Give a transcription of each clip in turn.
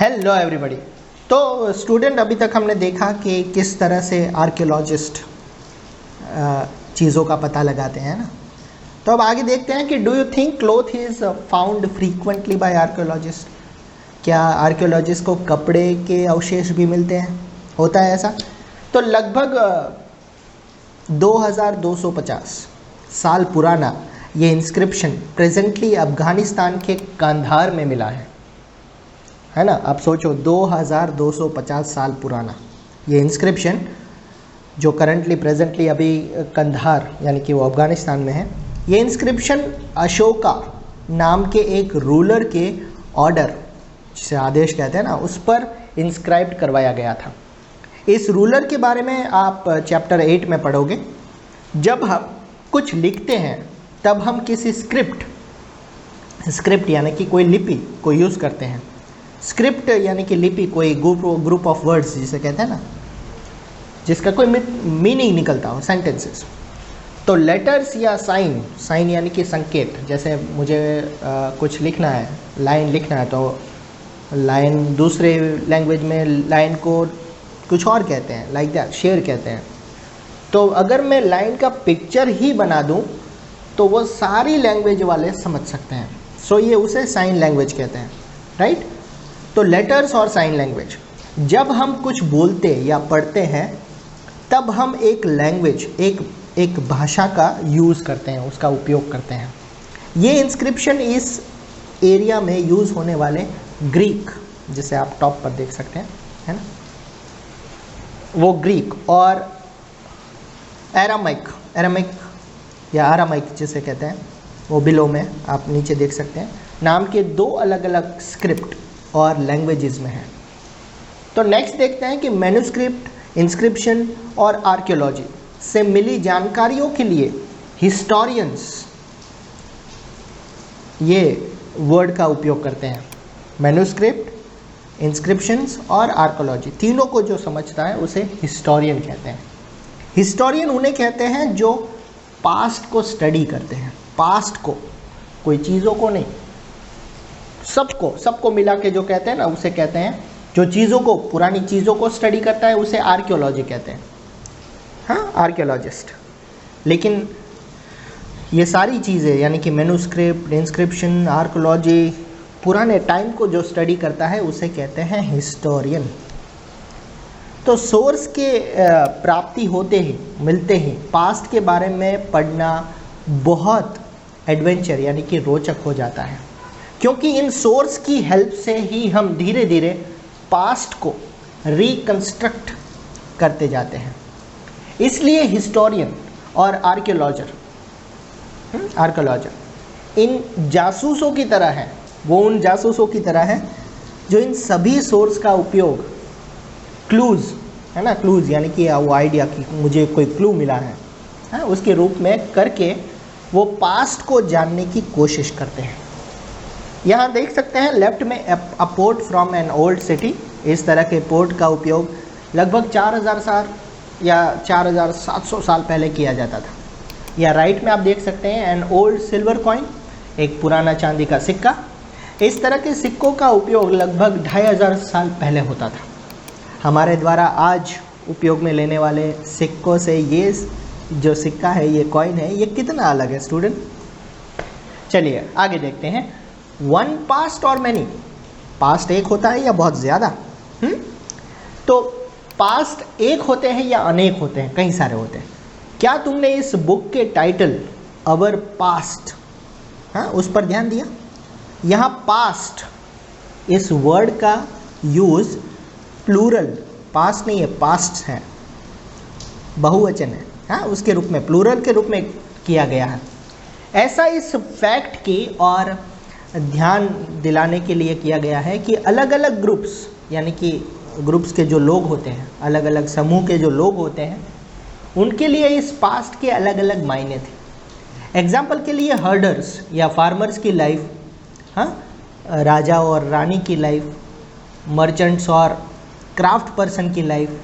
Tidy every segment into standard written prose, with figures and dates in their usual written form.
Hello everybody. तो student, अभी तक हमने देखा कि किस तरह से आर्कियोलॉजिस्ट चीज़ों का पता लगाते हैं ना। तो अब आगे देखते हैं कि do you think cloth is found frequently by archaeologist. क्या आर्कियोलॉजिस्ट को कपड़े के अवशेष भी मिलते हैं? होता है ऐसा? तो लगभग 2250 साल पुराना ये इंस्क्रिप्शन प्रेजेंटली अफ़गानिस्तान के कंधार में मिला है ना। आप सोचो 2250 साल पुराना ये इंस्क्रिप्शन जो करंटली प्रेजेंटली अभी कंधार यानी कि वो अफ़गानिस्तान में है। ये इंस्क्रिप्शन अशोका नाम के एक रूलर के ऑर्डर, जिसे आदेश कहते हैं ना, उस पर इंस्क्राइब्ड करवाया गया था। इस रूलर के बारे में आप चैप्टर 8 में पढ़ोगे। जब हम कुछ लिखते हैं तब हम किसी स्क्रिप्ट यानी कि कोई लिपि को यूज़ करते हैं। स्क्रिप्ट यानी कि लिपि कोई ग्रुप ऑफ वर्ड्स जिसे कहते हैं ना, जिसका कोई मीनिंग निकलता हो, सेंटेंसेस। तो लेटर्स या साइन यानी कि संकेत। जैसे मुझे कुछ लिखना है, लाइन लिखना है, तो लाइन दूसरे लैंग्वेज में लाइन को कुछ और कहते हैं, लाइक दैट, शेयर कहते हैं। तो अगर मैं लाइन का पिक्चर ही बना दूं तो वो सारी लैंग्वेज वाले समझ सकते हैं। सो ये उसे साइन लैंग्वेज कहते हैं, राइट। तो लेटर्स और साइन लैंग्वेज, जब हम कुछ बोलते या पढ़ते हैं तब हम एक लैंग्वेज, एक भाषा का यूज़ करते हैं, उसका उपयोग करते हैं। ये इंस्क्रिप्शन इस एरिया में यूज़ होने वाले ग्रीक, जिसे आप टॉप पर देख सकते हैं, है ना, वो ग्रीक और एरामिक या आरामाइक जिसे कहते हैं, वो बिलो में आप नीचे देख सकते हैं, नाम के दो अलग अलग स्क्रिप्ट और लैंग्वेजेस में है। तो नेक्स्ट देखते हैं कि मैन्युस्क्रिप्ट, इंस्क्रिप्शन और आर्कियोलॉजी से मिली जानकारियों के लिए हिस्टोरियंस ये वर्ड का उपयोग करते हैं। मैन्युस्क्रिप्ट, इंस्क्रिप्शंस और आर्कियोलॉजी, तीनों को जो समझता है उसे हिस्टोरियन कहते हैं। हिस्टोरियन उन्हें कहते हैं जो पास्ट को स्टडी करते हैं। पास्ट को, कोई चीज़ों को नहीं, सबको मिला के जो कहते हैं ना, उसे कहते हैं, जो चीज़ों को, पुरानी चीज़ों को स्टडी करता है उसे आर्कियोलॉजी कहते हैं, हाँ, आर्कियोलॉजिस्ट। लेकिन ये सारी चीज़ें यानी कि मैन्युस्क्रिप्ट, इंस्क्रिप्शन, आर्कियोलॉजी, पुराने टाइम को जो स्टडी करता है उसे कहते हैं हिस्टोरियन। तो सोर्स के प्राप्ति होते ही, मिलते ही पास्ट के बारे में पढ़ना बहुत एडवेंचर यानी कि रोचक हो जाता है, क्योंकि इन सोर्स की हेल्प से ही हम धीरे धीरे पास्ट को रिकंस्ट्रक्ट करते जाते हैं। इसलिए हिस्टोरियन और आर्कियोलॉजर इन जासूसों की तरह हैं। वो उन जासूसों की तरह है जो इन सभी सोर्स का उपयोग, क्लूज़ है ना, क्लूज़ यानी कि वो आइडिया कि मुझे कोई क्लू मिला है, उसके रूप में करके वो पास्ट को जानने की कोशिश करते हैं। यहाँ देख सकते हैं लेफ्ट में a port from an old city. इस तरह के पोर्ट का उपयोग लगभग 4000 साल या 4700 साल पहले किया जाता था। या राइट में आप देख सकते हैं एन ओल्ड सिल्वर कॉइन, एक पुराना चांदी का सिक्का। इस तरह के सिक्कों का उपयोग लगभग 2500 साल पहले होता था। हमारे द्वारा आज उपयोग में लेने वाले सिक्कों से ये जो सिक्का है, ये कॉइन है, ये कितना अलग है स्टूडेंट? चलिए आगे देखते हैं। वन पास्ट और मैनी, पास्ट एक होता है या बहुत ज़्यादा? तो पास्ट एक होते हैं या अनेक होते हैं? कई सारे होते हैं। क्या तुमने इस बुक के टाइटल अवर पास्ट, हाँ, उस पर ध्यान दिया? यहाँ पास्ट, इस वर्ड का यूज़ प्लूरल, पास्ट नहीं है, पास्ट है, बहुवचन है, हाँ, उसके रूप में, प्लूरल के रूप में किया गया है। ऐसा इस फैक्ट की और ध्यान दिलाने के लिए किया गया है कि अलग अलग ग्रुप्स यानी कि ग्रुप्स के जो लोग होते हैं, अलग अलग समूह के जो लोग होते हैं, उनके लिए इस पास्ट के अलग अलग मायने थे। एग्जाम्पल के लिए हर्डर्स या फार्मर्स की लाइफ, हाँ, राजा और रानी की लाइफ, मर्चेंट्स और क्राफ्ट पर्सन की लाइफ,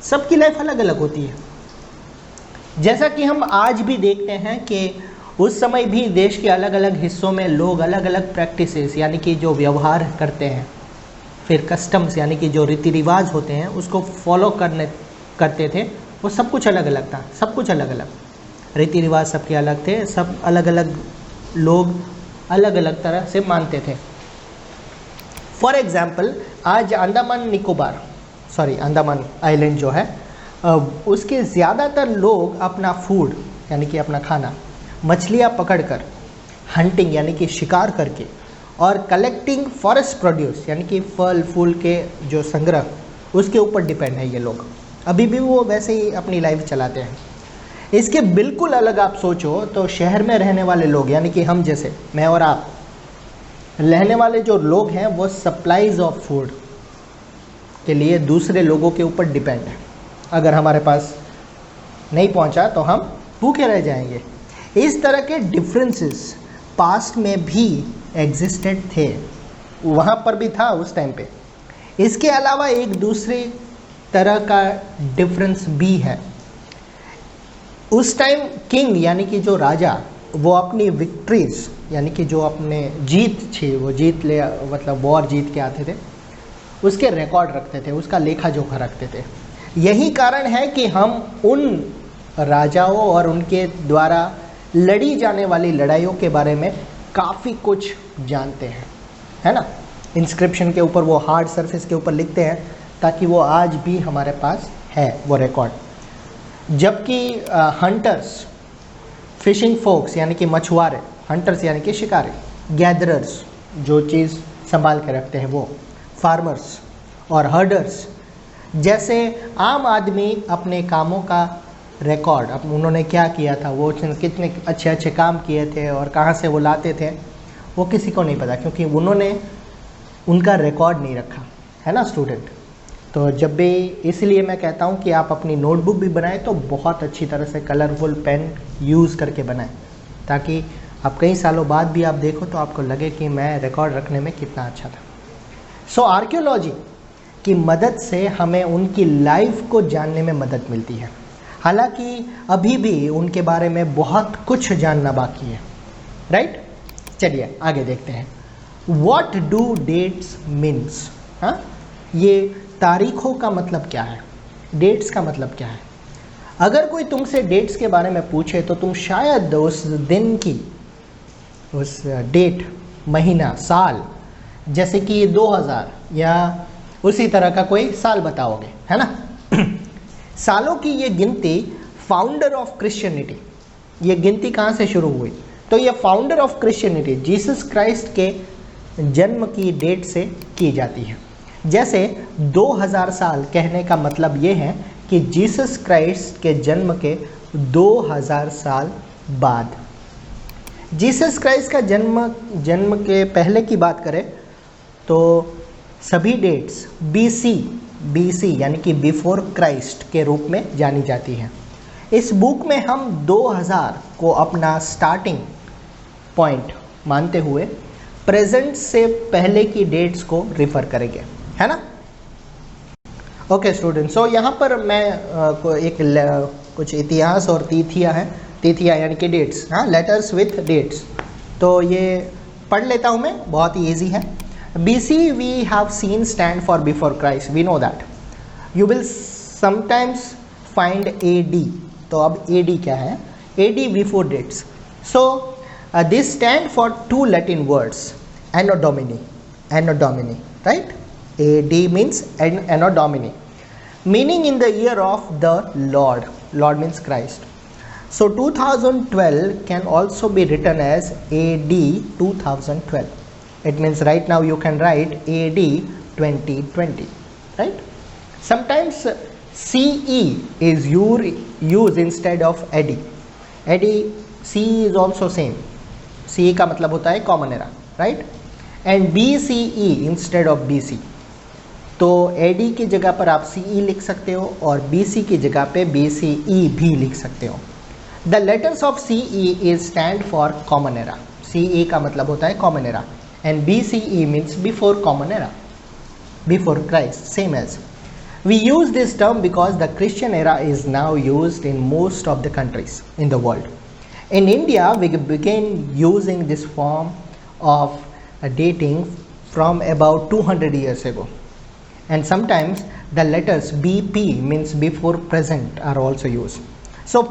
सबकी लाइफ अलग अलग होती है। जैसा कि हम आज भी देखते हैं कि उस समय भी देश के अलग अलग हिस्सों में लोग अलग अलग प्रैक्टिसेस यानी कि जो व्यवहार करते हैं, फिर कस्टम्स यानी कि जो रीति रिवाज होते हैं उसको फॉलो करते थे, वो सब कुछ अलग अलग था, सब कुछ अलग अलग, रीति रिवाज सबके अलग थे, सब अलग अलग लोग अलग अलग तरह से मानते थे। फॉर एग्जाम्पल आज अंडमान आइलैंड जो है उसके ज़्यादातर लोग अपना फूड यानी कि अपना खाना मछलियाँ पकड़कर, हंटिंग यानी कि शिकार करके, और कलेक्टिंग फॉरेस्ट प्रोड्यूस यानी कि फल फूल के जो संग्रह, उसके ऊपर डिपेंड है ये लोग। अभी भी वो वैसे ही अपनी लाइफ चलाते हैं। इसके बिल्कुल अलग आप सोचो तो शहर में रहने वाले लोग यानी कि हम जैसे, मैं और आप रहने वाले जो लोग हैं, वो सप्लाईज ऑफ फूड के लिए दूसरे लोगों के ऊपर डिपेंड है। अगर हमारे पास नहीं पहुंचा तो हम भूखे रह जाएंगे। इस तरह के डिफरेंसेस पास्ट में भी एग्जिस्टेड थे, वहाँ पर भी था उस टाइम पे। इसके अलावा एक दूसरे तरह का डिफरेंस भी है। उस टाइम किंग यानी कि जो राजा, वो अपनी विक्ट्रीज यानी कि जो अपने जीत थी, वो जीत ले मतलब वॉर जीत के आते थे, उसके रिकॉर्ड रखते थे, उसका लेखा जोखा रखते थे। यही कारण है कि हम उन राजाओं और उनके द्वारा लड़ी जाने वाली लड़ाइयों के बारे में काफ़ी कुछ जानते हैं, है ना। इंस्क्रिप्शन के ऊपर, वो हार्ड सरफेस के ऊपर लिखते हैं ताकि वो आज भी हमारे पास है वो रिकॉर्ड। जबकि हंटर्स, फिशिंग फोक्स यानी कि मछुआरे, हंटर्स यानी कि शिकारी, गैदरर्स जो चीज़ संभाल के रखते हैं वो, फार्मर्स और हर्डर्स जैसे आम आदमी अपने कामों का रिकॉर्ड, अब उन्होंने क्या किया था, वो कितने अच्छे अच्छे काम किए थे और कहाँ से वो लाते थे, वो किसी को नहीं पता, क्योंकि उन्होंने उनका रिकॉर्ड नहीं रखा, है ना स्टूडेंट। तो जब भी, इसलिए मैं कहता हूँ कि आप अपनी नोटबुक भी बनाएं तो बहुत अच्छी तरह से कलरफुल पेन यूज़ करके बनाएं, ताकि आप कई सालों बाद भी आप देखो तो आपको लगे कि मैं रिकॉर्ड रखने में कितना अच्छा था। सो आर्कियोलॉजी की मदद से हमें उनकी लाइफ को जानने में मदद मिलती है। हालांकि अभी भी उनके बारे में बहुत कुछ जानना बाकी है, राइट। चलिए आगे देखते हैं। What do dates means? हाँ, ये तारीखों का मतलब क्या है, डेट्स का मतलब क्या है। अगर कोई तुमसे डेट्स के बारे में पूछे तो तुम शायद उस दिन की, उस डेट, महीना, साल, जैसे कि 2000 या उसी तरह का कोई साल बताओगे, है ना। सालों की ये गिनती फाउंडर ऑफ क्रिश्चियनिटी, ये गिनती कहाँ से शुरू हुई, तो ये founder of Christianity Jesus Christ के जन्म की डेट से की जाती है। जैसे 2000 साल कहने का मतलब ये है कि जीसस क्राइस्ट के जन्म के 2000 साल बाद। जीसस क्राइस्ट का जन्म के पहले की बात करें तो सभी डेट्स बीसी यानी कि बिफोर क्राइस्ट के रूप में जानी जाती हैं। इस बुक में हम 2000 को अपना स्टार्टिंग पॉइंट मानते हुए प्रेजेंट से पहले की डेट्स को रिफ़र करेंगे, है ना। ओके स्टूडेंट्स, सो यहाँ पर मैं कुछ इतिहास और तिथियाँ हैं, तिथियाँ यानी कि डेट्स, हाँ, लेटर्स विथ डेट्स, तो ये पढ़ लेता हूँ मैं, बहुत ही ईजी है। BC we have seen stand for before Christ, we know that. You will sometimes find AD, तो अब AD क्या है, AD before dates. So this stand for two Latin words, Anno Domini, right? AD means Anno Domini, meaning in the year of the Lord. Lord means Christ. So 2012 can also be written as AD 2012. It means right now you can write AD 2020, right? Sometimes CE is used instead of AD. CE is also same. CE का मतलब होता है common era, right? And BCE instead of BC. तो AD की जगह पर आप CE लिख सकते हो और BC की जगह पे BCE भी लिख सकते हो। The letters of CE is stand for common era. CE का मतलब होता है common era, and BCE means before common era, before Christ, same as. We use this term because the Christian era is now used in most of the countries in the world. In India, we began using this form of dating from about 200 years ago. and sometimes the letters BP means before present are also used. So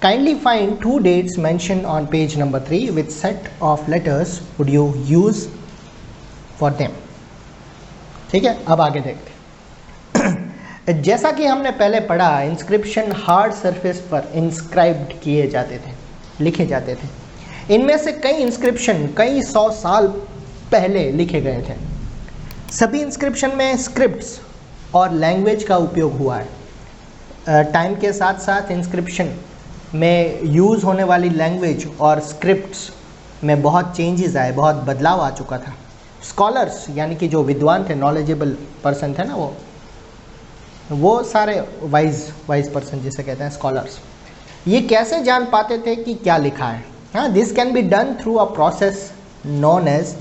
kindly find two dates mentioned on page number 3. Which set of letters would you use for them? ठीक है, अब आगे देखते हैं। जैसा कि हमने पहले पढ़ा, इंस्क्रिप्शन हार्ड सरफेस पर इंस्क्राइब्ड किए जाते थे, लिखे जाते थे। इनमें से कई इंस्क्रिप्शन कई 100 साल पहले लिखे गए थे। सभी इंस्क्रिप्शन में स्क्रिप्ट्स और लैंग्वेज का उपयोग हुआ है। टाइम के साथ साथ इंस्क्रिप्शन में यूज़ होने वाली लैंग्वेज और स्क्रिप्ट्स में बहुत चेंजेस आए, बहुत बदलाव आ चुका था। स्कॉलर्स यानी कि जो विद्वान थे, नॉलेजेबल पर्सन थे ना, वो सारे वाइज पर्सन जिसे कहते हैं स्कॉलर्स, ये कैसे जान पाते थे कि क्या लिखा है? हाँ, this can be done through a process known as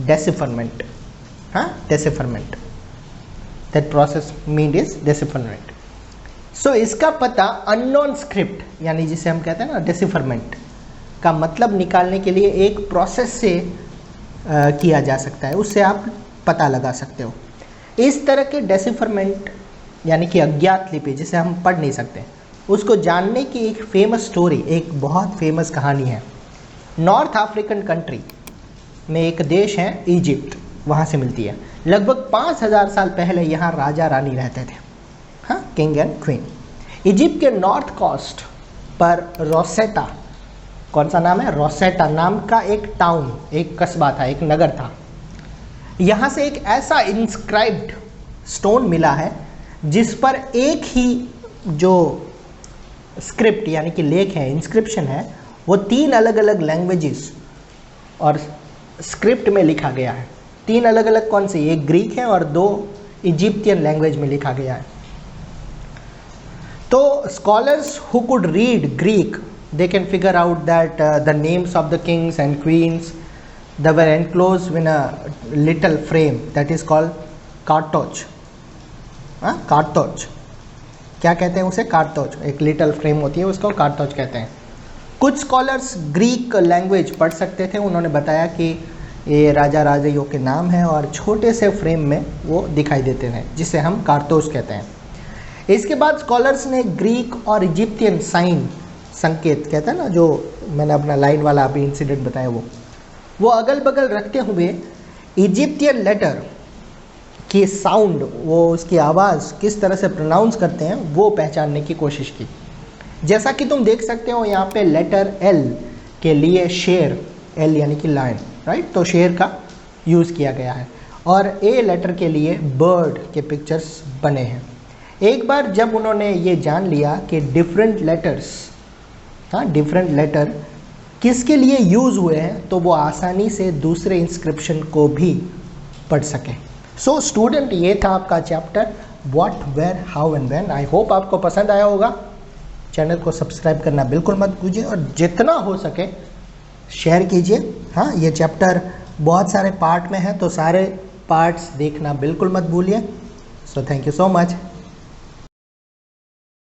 decipherment. हाँ, decipherment, that process mean is decipherment. So इसका पता अननोन स्क्रिप्ट यानी जिसे हम कहते हैं ना डेसिफरमेंट का मतलब निकालने के लिए एक प्रोसेस से किया जा सकता है, उससे आप पता लगा सकते हो। इस तरह के डेसिफरमेंट यानी कि अज्ञात लिपि जिसे हम पढ़ नहीं सकते, उसको जानने की एक फेमस स्टोरी, एक बहुत फेमस कहानी है। नॉर्थ अफ्रीकन कंट्री में एक देश है इजिप्ट, वहाँ से मिलती है। लगभग 5000 साल पहले यहाँ राजा रानी रहते थे, हाँ, किंग एंड क्वीन। इजिप्ट के नॉर्थ कोस्ट पर रोसेटा, कौन सा नाम है? रोसेटा नाम का एक टाउन, एक कस्बा था, एक नगर था। यहाँ से एक ऐसा इंस्क्राइब्ड स्टोन मिला है जिस पर एक ही जो स्क्रिप्ट यानी कि लेख है, इंस्क्रिप्शन है, वो 3 अलग अलग लैंग्वेजेस और स्क्रिप्ट में लिखा गया है। 3 अलग अलग कौन सी? एक ग्रीक है और 2 इजिप्टियन लैंग्वेज में लिखा गया है। तो scholars who could read Greek, they can figure out that the names of the kings and queens, they were enclosed in a little frame that is called cartouche. cartouche, क्या कहते हैं उसे? cartouche, एक लिटल फ्रेम होती है, उसको cartouche कहते हैं। कुछ स्कॉलर्स ग्रीक लैंग्वेज पढ़ सकते थे, उन्होंने बताया कि ये राजा राजाओं के नाम है और छोटे से फ्रेम में वो दिखाई देते थे, जिसे हम cartouche कहते हैं। इसके बाद स्कॉलर्स ने ग्रीक और इजिप्टियन साइन, संकेत कहते हैं ना, जो मैंने अपना लाइन वाला अभी इंसिडेंट बताया, वो अगल बगल रखते हुए इजिप्टियन लेटर की साउंड, वो उसकी आवाज़ किस तरह से प्रोनाउंस करते हैं वो पहचानने की कोशिश की। जैसा कि तुम देख सकते हो यहाँ पे लेटर एल के लिए शेर, एल यानी कि लायन, राइट, तो शेर का यूज़ किया गया है, और ए लेटर के लिए बर्ड के पिक्चर्स बने हैं। एक बार जब उन्होंने ये जान लिया कि डिफरेंट लेटर्स, हाँ, डिफरेंट लेटर किसके लिए यूज़ हुए हैं, तो वो आसानी से दूसरे इंस्क्रिप्शन को भी पढ़ सकें। सो स्टूडेंट, ये था आपका chapter what, where, how and when. I hope आपको पसंद आया होगा। चैनल को सब्सक्राइब करना बिल्कुल मत भूलिए और जितना हो सके शेयर कीजिए। हाँ, ये चैप्टर बहुत सारे पार्ट में है, तो सारे पार्ट्स देखना बिल्कुल मत भूलिए। So thank you so much.